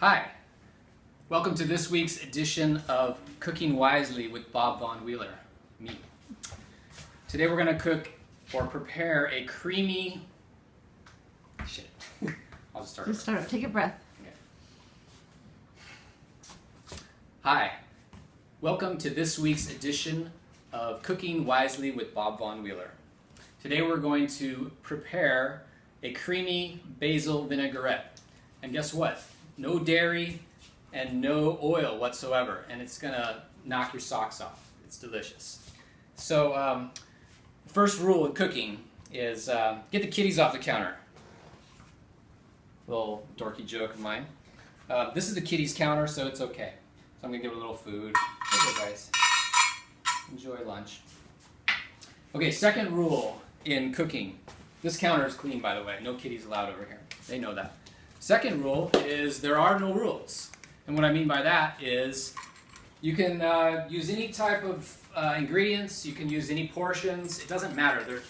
Hi, welcome to this week's edition of Cooking Wisely with Bob Von Wheeler, me. Today we're going to cook or prepare a creamy... I'll just start over. Just start up. Take a breath. Okay. Hi, welcome to this week's edition of Cooking Wisely with Bob Von Wheeler. Today we're going to prepare a creamy basil vinaigrette. And guess what? No dairy and no oil whatsoever, and it's gonna knock your socks off. It's delicious. So, first rule of cooking is get the kitties off the counter. Little dorky joke of mine. This is the kitties' counter, so it's okay. So I'm gonna give her a little food. Here you go, guys. Enjoy lunch. Okay, second rule in cooking. This counter is clean, by the way. No kitties allowed over here. They know that. Second rule is there are no rules. And what I mean by that is you can use any type of ingredients, you can use any portions, it doesn't matter.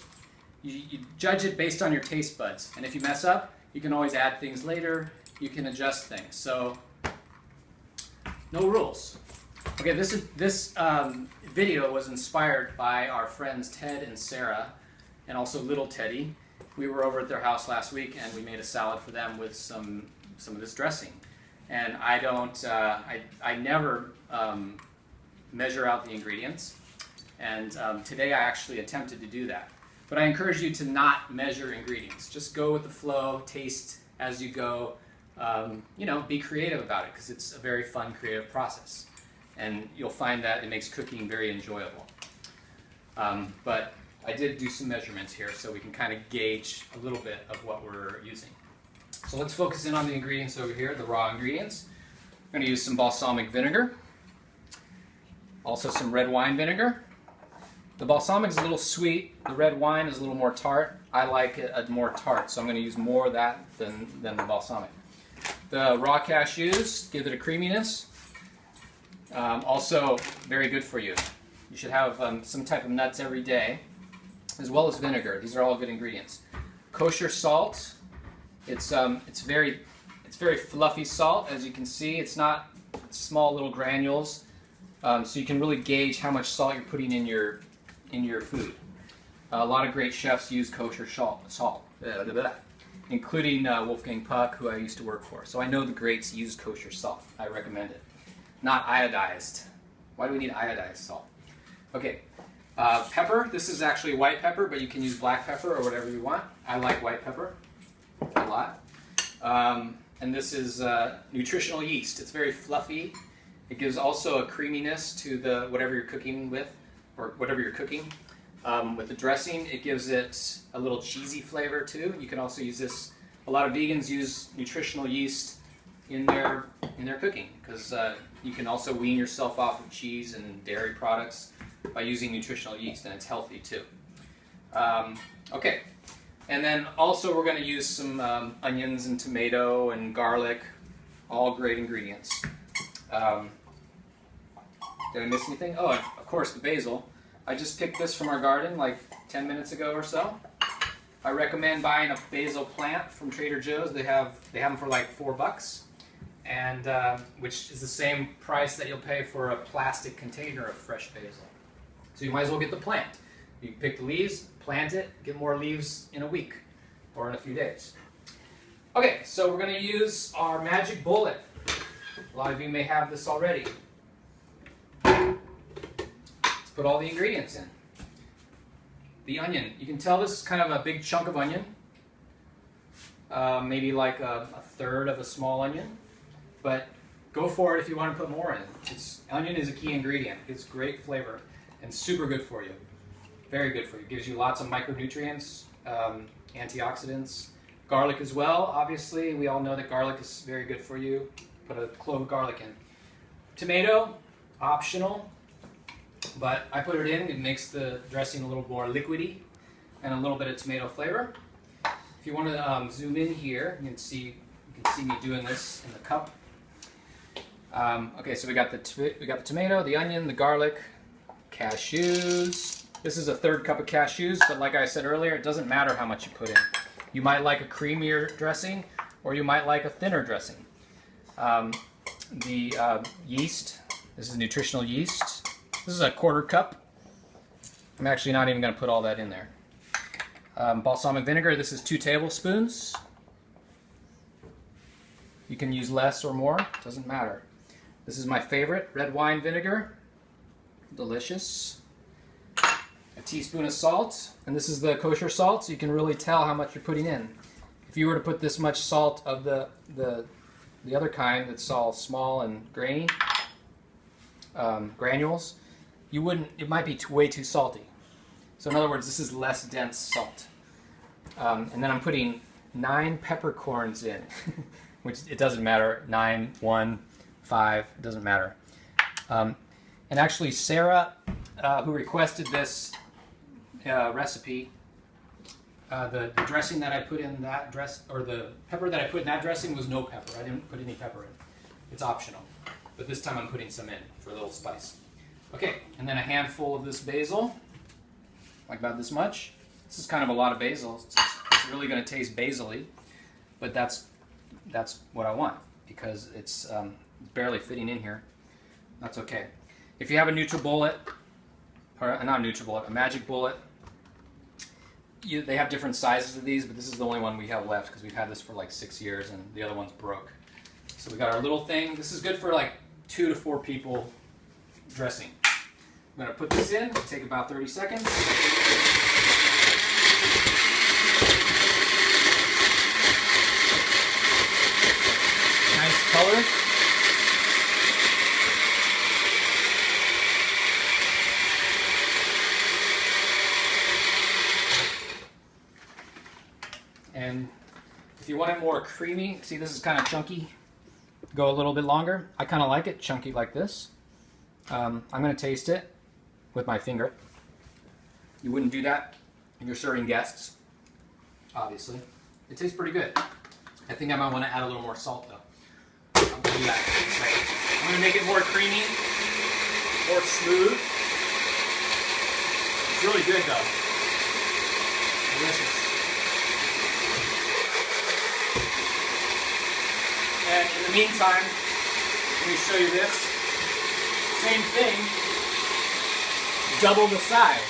You judge it based on your taste buds. And if you mess up, you can always add things later, you can adjust things. So, no rules. Okay, this video was inspired by our friends Ted and Sarah, and also little Teddy. We were over at their house last week and we made a salad for them with some of this dressing. And I never measure out the ingredients. And today I actually attempted to do that. But I encourage you to not measure ingredients. Just go with the flow, taste as you go. Be creative about it because it's a very fun, creative process. And you'll find that it makes cooking very enjoyable. But I did do some measurements here so we can kind of gauge a little bit of what we're using. So let's focus in on the ingredients over here, the raw ingredients. I'm going to use some balsamic vinegar, also some red wine vinegar. The balsamic is a little sweet, the red wine is a little more tart. I like it more tart, so I'm going to use more of that than the balsamic. The raw cashews give it a creaminess. Also very good for you. You should have some type of nuts every day, as well as vinegar. These are all good ingredients. Kosher salt. It's very fluffy salt, as you can see. It's small little granules, so you can really gauge how much salt you're putting in your food. A lot of great chefs use kosher salt, including Wolfgang Puck, who I used to work for. So I know the greats use kosher salt. I recommend it. Not iodized. Why do we need iodized salt? Okay. Pepper. This is actually white pepper, but you can use black pepper or whatever you want. I like white pepper a lot. And this is nutritional yeast. It's very fluffy. It gives also a creaminess to whatever you're cooking with, or whatever you're cooking. With the dressing, it gives it a little cheesy flavor too. You can also use this. A lot of vegans use nutritional yeast in their cooking because you can also wean yourself off of cheese and dairy products by using nutritional yeast, and it's healthy too. Okay, and then also we're going to use some onions and tomato and garlic, all great ingredients. Did I miss anything? Oh, of course, the basil. I just picked this from our garden like 10 minutes ago or so. I recommend buying a basil plant from Trader Joe's. They have them for like $4, and which is the same price that you'll pay for a plastic container of fresh basil. So you might as well get the plant. You pick the leaves, plant it, get more leaves in a week or in a few days. Okay, so we're going to use our magic bullet. A lot of you may have this already. Let's put all the ingredients in. The onion. You can tell this is kind of a big chunk of onion. Maybe like a third of a small onion. But go for it if you want to put more in. Onion is a key ingredient. It's great flavor and super good for you. Very good for you. Gives you lots of micronutrients, antioxidants. Garlic as well, obviously. We all know that garlic is very good for you. Put a clove of garlic in. Tomato, optional, but I put it in. It makes the dressing a little more liquidy and a little bit of tomato flavor. If you want to zoom in here, you can see me doing this in the cup. Okay, so we got the tomato, the onion, the garlic, cashews. This is a third cup of cashews, but like I said earlier, it doesn't matter how much you put in. You might like a creamier dressing, or you might like a thinner dressing. The yeast. This is nutritional yeast. This is a 1/4 cup. I'm actually not even going to put all that in there. Balsamic vinegar. This is 2 tablespoons. You can use less or more. Doesn't matter. This is my favorite, red wine vinegar. Delicious. A teaspoon of salt. And this is the kosher salt, so you can really tell how much you're putting in. If you were to put this much salt of the other kind that's all small and grainy, granules, you wouldn't. It might be way too salty. So in other words, this is less dense salt. And then I'm putting 9 peppercorns in, which it doesn't matter. 9, 1, 5, it doesn't matter. And actually, Sarah, who requested this recipe, the dressing that I put in that or the pepper that I put in that dressing was no pepper. I didn't put any pepper in. It's optional. But this time I'm putting some in for a little spice. Okay, and then a handful of this basil, like about this much. This is kind of a lot of basil. It's really going to taste basil-y, but that's what I want because it's barely fitting in here. That's okay. If you have a NutriBullet, or not a NutriBullet, a Magic Bullet, they have different sizes of these, but this is the only one we have left because we've had this for like 6 years and the other one's broke. So we got our little thing. This is good for like 2 to 4 people dressing. I'm going to put this in, take about 30 seconds. Nice color. And if you want it more creamy, see this is kind of chunky, go a little bit longer. I kind of like it chunky like this. I'm going to taste it with my finger. You wouldn't do that if you're serving guests, obviously. It tastes pretty good. I think I might want to add a little more salt though. I'm going to do that in a second. I'm going to make it more creamy, more smooth. It's really good though. Delicious. And in the meantime, let me show you this. Same thing, double the size.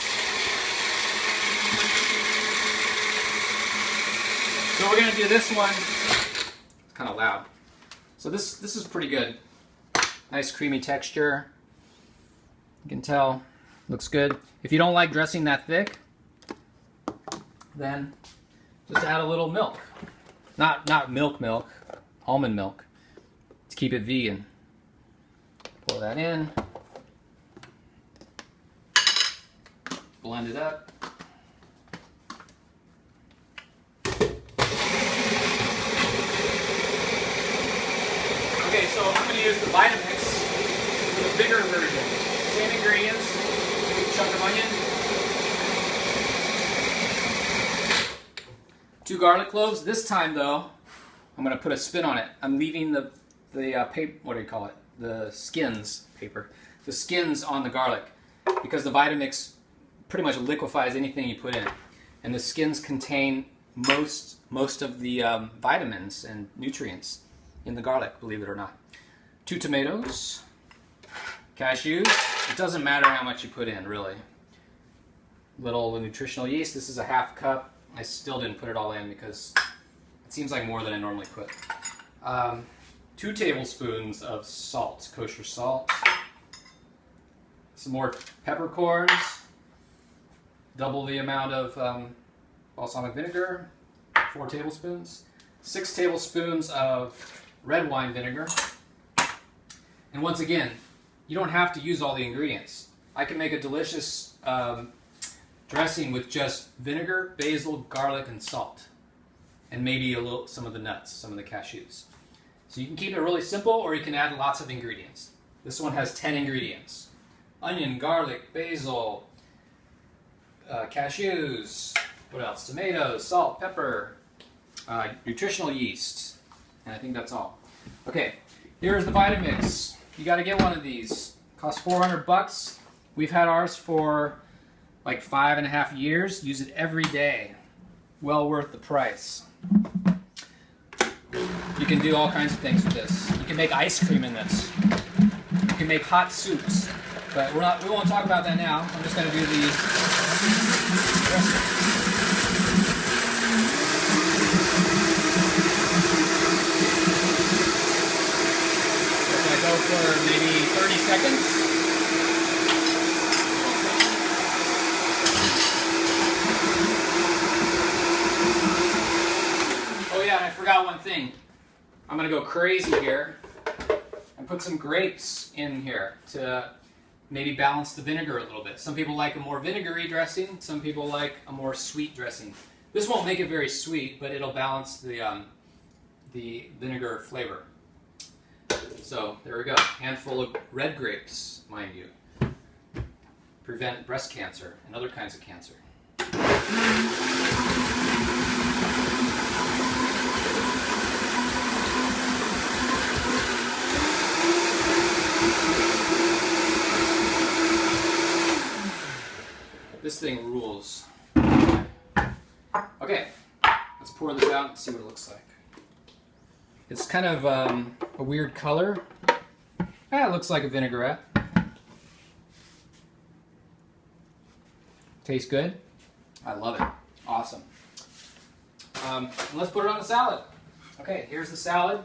So we're going to do this one. It's kind of loud. So this is pretty good. Nice creamy texture. You can tell, looks good. If you don't like dressing that thick, then just add a little milk. Not milk, almond milk to keep it vegan. Pour that in. Blend it up. Okay, so I'm going to use the Vitamix for the bigger version. Same ingredients, big chunk of onion, 2 garlic cloves. This time though, I'm going to put a spin on it. I'm leaving the paper, what do you call it? The skins paper. The skins on the garlic because the Vitamix pretty much liquefies anything you put in. And the skins contain most of the vitamins and nutrients in the garlic, believe it or not. 2 tomatoes, cashews. It doesn't matter how much you put in, really. Little nutritional yeast. This is a 1/2 cup. I still didn't put it all in because it seems like more than I normally put. 2 tablespoons of salt, kosher salt. Some more peppercorns. Double the amount of balsamic vinegar, 4 tablespoons. 6 tablespoons of red wine vinegar. And once again, you don't have to use all the ingredients. I can make a delicious dressing with just vinegar, basil, garlic, and salt. And maybe some of the nuts, some of the cashews. So you can keep it really simple, or you can add lots of ingredients. This one has 10 ingredients. Onion, garlic, basil, cashews, what else? Tomatoes, salt, pepper, nutritional yeast, and I think that's all. Okay, here's the Vitamix. You got to get one of these. Costs $400. We've had ours for like 5.5 years. Use it every day. Well worth the price. You can do all kinds of things with this. You can make ice cream in this. You can make hot soups. But we won't talk about that now. I'm just going to do the dressing. I'm going to go for maybe 30 seconds. Oh yeah, and I forgot one thing. I'm going to go crazy here and put some grapes in here to maybe balance the vinegar a little bit. Some people like a more vinegary dressing. Some people like a more sweet dressing. This won't make it very sweet, but it'll balance the vinegar flavor. So there we go. Handful of red grapes, mind you. Prevent breast cancer and other kinds of cancer. This thing rules. Okay, let's pour this out and see what it looks like. It's kind of a weird color. It looks like a vinaigrette. Tastes good. I love it. Awesome. Let's put it on the salad. Okay, here's the salad.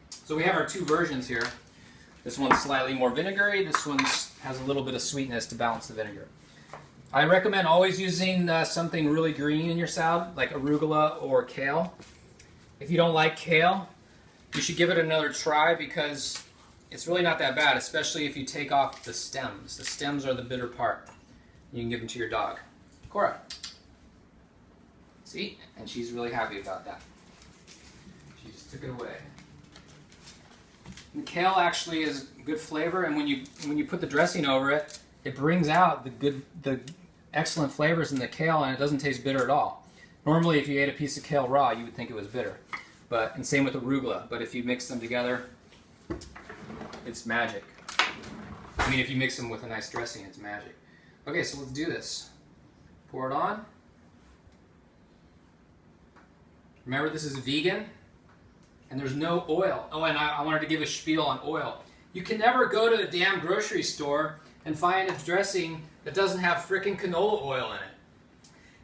So we have our two versions here. This one's slightly more vinegary. This one has a little bit of sweetness to balance the vinegar. I recommend always using something really green in your salad, like arugula or kale. If you don't like kale, you should give it another try because it's really not that bad, especially if you take off the stems. The stems are the bitter part. You can give them to your dog. Cora. See? And she's really happy about that. She just took it away. The kale actually is good flavor, and when you put the dressing over it, it brings out the excellent flavors in the kale, and it doesn't taste bitter at all. Normally, if you ate a piece of kale raw, you would think it was bitter. And same with arugula. But if you mix them together, it's magic. I mean, if you mix them with a nice dressing, it's magic. Okay, so let's do this. Pour it on. Remember, this is vegan, and there's no oil. Oh, and I wanted to give a spiel on oil. You can never go to the damn grocery store and find a dressing that doesn't have frickin' canola oil in it.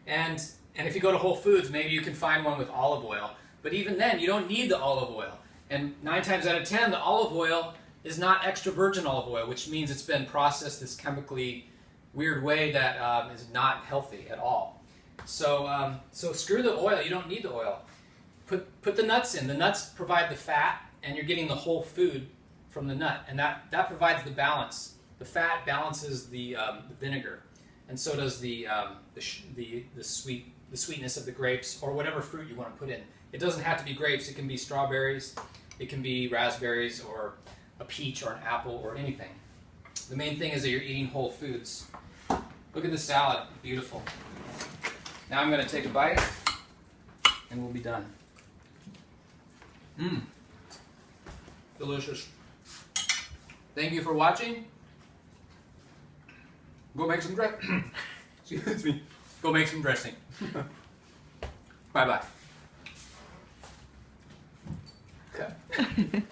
And if you go to Whole Foods, maybe you can find one with olive oil. But even then, you don't need the olive oil. And 9 times out of 10, the olive oil is not extra virgin olive oil, which means it's been processed this chemically weird way that is not healthy at all. So screw the oil. You don't need the oil. Put the nuts in. The nuts provide the fat, and you're getting the whole food from the nut, and that provides the balance. The fat balances the vinegar, and so does the sweetness of the grapes or whatever fruit you want to put in. It doesn't have to be grapes. It can be strawberries, it can be raspberries, or a peach, or an apple, or anything. The main thing is that you're eating whole foods. Look at the salad, beautiful. Now I'm going to take a bite, and we'll be done. Mmm, delicious. Thank you for watching. Go make some dressing. Excuse me. Go make some dressing. Bye-bye. Okay.